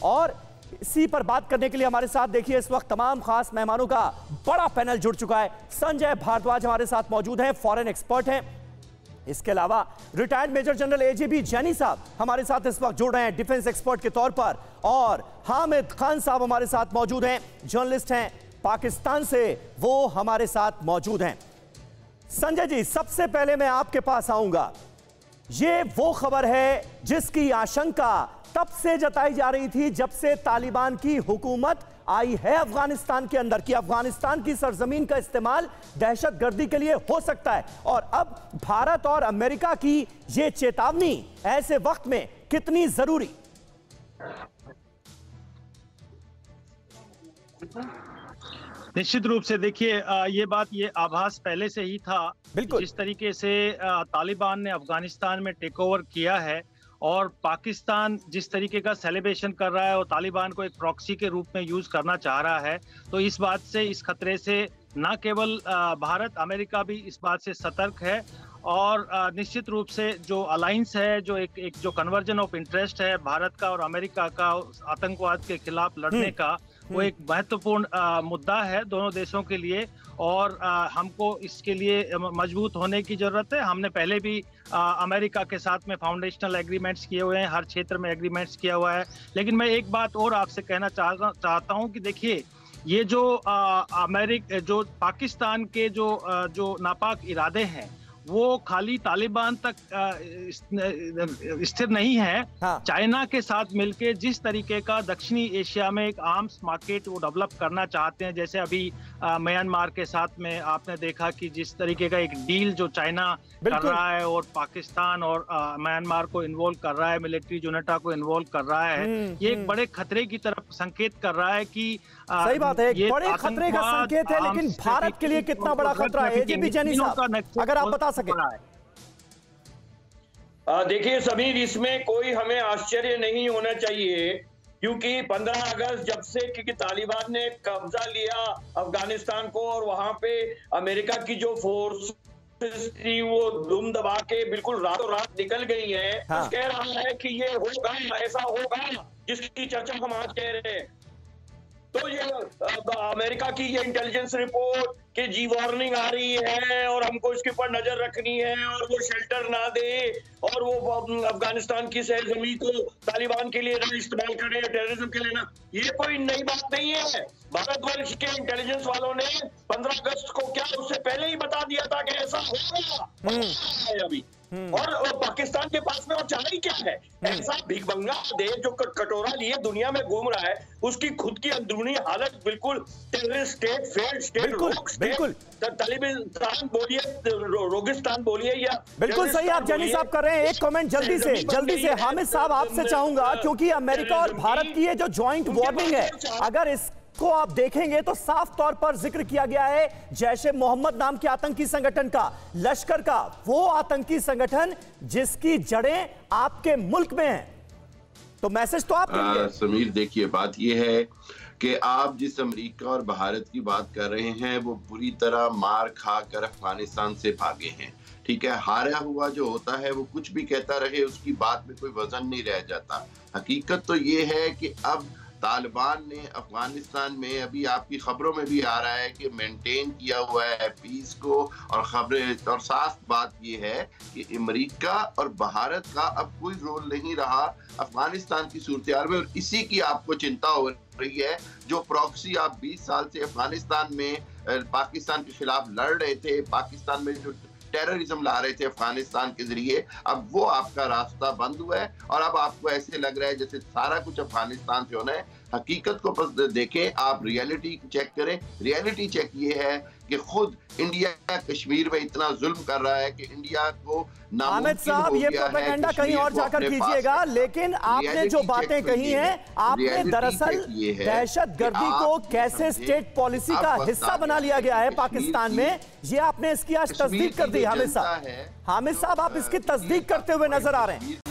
और इसी पर बात करने के लिए हमारे साथ देखिए इस वक्त तमाम खास मेहमानों का बड़ा पैनल जुड़ चुका है। संजय भारद्वाज हमारे साथ मौजूद हैं, फॉरेन एक्सपर्ट हैं। इसके अलावा रिटायर्ड मेजर जनरल एजीबी जैनी साहब हमारे साथ इस वक्त जुड़ रहे हैं डिफेंस एक्सपर्ट के तौर पर, और हामिद खान साहब हमारे साथ मौजूद हैं, जर्नलिस्ट हैं, पाकिस्तान से वो हमारे साथ मौजूद हैं। संजय जी, सबसे पहले मैं आपके पास आऊंगा। ये वो खबर है जिसकी आशंका तब से जताई जा रही थी जब से तालिबान की हुकूमत आई है अफगानिस्तान के अंदर, कि अफगानिस्तान की सरजमीन का इस्तेमाल दहशतगर्दी के लिए हो सकता है। और अब भारत और अमेरिका की ये चेतावनी ऐसे वक्त में कितनी जरूरी? निश्चित रूप से देखिए, ये आभास पहले से ही था। बिल्कुल। जिस तरीके से तालिबान ने अफगानिस्तान में टेक ओवर किया है और पाकिस्तान जिस तरीके का सेलिब्रेशन कर रहा है और तालिबान को एक प्रॉक्सी के रूप में यूज करना चाह रहा है, तो इस बात से, इस खतरे से न केवल भारत, अमेरिका भी इस बात से सतर्क है। और निश्चित रूप से जो अलायंस है, जो एक जो कन्वर्जन ऑफ इंटरेस्ट है भारत का और अमेरिका का आतंकवाद के खिलाफ लड़ने का, वो एक महत्वपूर्ण मुद्दा है दोनों देशों के लिए। और हमको इसके लिए मजबूत होने की जरूरत है। हमने पहले भी अमेरिका के साथ में फाउंडेशनल एग्रीमेंट्स किए हुए हैं, हर क्षेत्र में एग्रीमेंट्स किया हुआ है। लेकिन मैं एक बात और आपसे कहना चाहता हूं कि देखिए, ये जो पाकिस्तान के जो नापाक इरादे हैं वो खाली तालिबान तक स्थिर नहीं है। हाँ। चाइना के साथ मिलकर जिस तरीके का दक्षिणी एशिया में एक आर्म्स मार्केट वो डेवलप करना चाहते हैं, जैसे अभी म्यांमार के साथ में आपने देखा कि जिस तरीके का एक डील जो चाइना कर रहा है और पाकिस्तान और म्यांमार को इन्वॉल्व कर रहा है, मिलिट्री यूनिटा को इन्वॉल्व कर रहा है, ये एक बड़े खतरे की तरफ संकेत कर रहा है कि सही बात है, एक बड़े खतरे का संकेत है। लेकिन भारत के लिए कितना बड़ा खतरा है, एजीबी जैनी साहब, अगर आप बता सके। देखिए समीर, इसमें कोई हमें आश्चर्य नहीं होना चाहिए, क्योंकि 15 अगस्त जब से क्योंकि तालिबान ने कब्जा लिया अफगानिस्तान को और वहां पे अमेरिका की जो फोर्स थी वो दुम दबा के बिल्कुल रातों रात निकल गई है। हाँ। कह रहा है कि ये होगा, ऐसा होगा जिसकी चर्चा हम आज कह रहे हैं। तो ये अमेरिका की ये इंटेलिजेंस रिपोर्ट कि जी वार्निंग आ रही है और हमको इसके ऊपर नजर रखनी है और वो शेल्टर ना दे और वो अफगानिस्तान की सरजमीन को तालिबान के लिए ना इस्तेमाल करे, टेररिज्म के लिए ना, ये कोई नई बात नहीं है। भारतवर्ष के इंटेलिजेंस वालों ने 15 अगस्त को क्या उससे पहले ही बता दिया था कि ऐसा होगा अभी। और पाकिस्तान के पास में और चाह ही क्या है, ऐसा भिखमंगा देश जो कटोरा लिए दुनिया में घूम रहा है, उसकी खुद की अंदरूनी हालत बिल्कुल टेररिस्ट स्टेट, फेल्ड स्टेट, बिल्कुल तालिबान बोलिए, रोगिस्तान बोलिए, या बिल्कुल सही आप जैनी साहब कर रहे हैं। एक कमेंट जल्दी से हामिद साहब आपसे चाहूंगा, क्योंकि अमेरिका और भारत की ये जो ज्वाइंट वार्निंग है, अगर इसको आप देखेंगे तो साफ तौर पर जिक्र किया गया है जैश-ए मोहम्मद नाम के आतंकी संगठन का, लश्कर का, वो आतंकी संगठन जिसकी जड़ें आपके मुल्क में हैं। तो मैसेज तो आप समीर, देखिए बात ये है कि आप जिस अमेरिका और भारत की बात कर रहे हैं वो बुरी तरह मार खाकर अफगानिस्तान से भागे हैं। ठीक है, हारा हुआ जो होता है वो कुछ भी कहता रहे, उसकी बात में कोई वजन नहीं रह जाता। हकीकत तो ये है कि अब तालिबान ने अफगानिस्तान में, अभी आपकी खबरों में भी आ रहा है कि मेंटेन किया हुआ है पीस को, और खबरें और साफ बात ये है कि अमेरिका और भारत का अब कोई रोल नहीं रहा अफगानिस्तान की सूरत-ए-हाल में। और इसी की आपको चिंता हो रही है, जो प्रॉक्सी आप 20 साल से अफगानिस्तान में पाकिस्तान के खिलाफ लड़ रहे थे, पाकिस्तान में जो टेररिज्म ला रहे थे अफगानिस्तान के जरिए, अब वो आपका रास्ता बंद हुआ है और अब आपको ऐसे लग रहा है जैसे सारा कुछ अफगानिस्तान से होना है। हकीकत को बस देखें, आप रियलिटी चेक करें। रियलिटी चेक ये है कि खुद इंडिया कश्मीर में इतना जुल्म कर रहा है कि इंडिया को हामिद साहब, ये प्रोपेगेंडा कहीं और जाकर कीजिएगा, लेकिन आपने जो बातें कही हैं, आपने दरअसल दहशतगर्दी को कैसे स्टेट पॉलिसी का हिस्सा बना लिया गया है पाकिस्तान में, ये आपने इसकी आज तस्दीक कर दी। हामिद साहब, आप इसकी तस्दीक करते हुए नजर आ रहे हैं।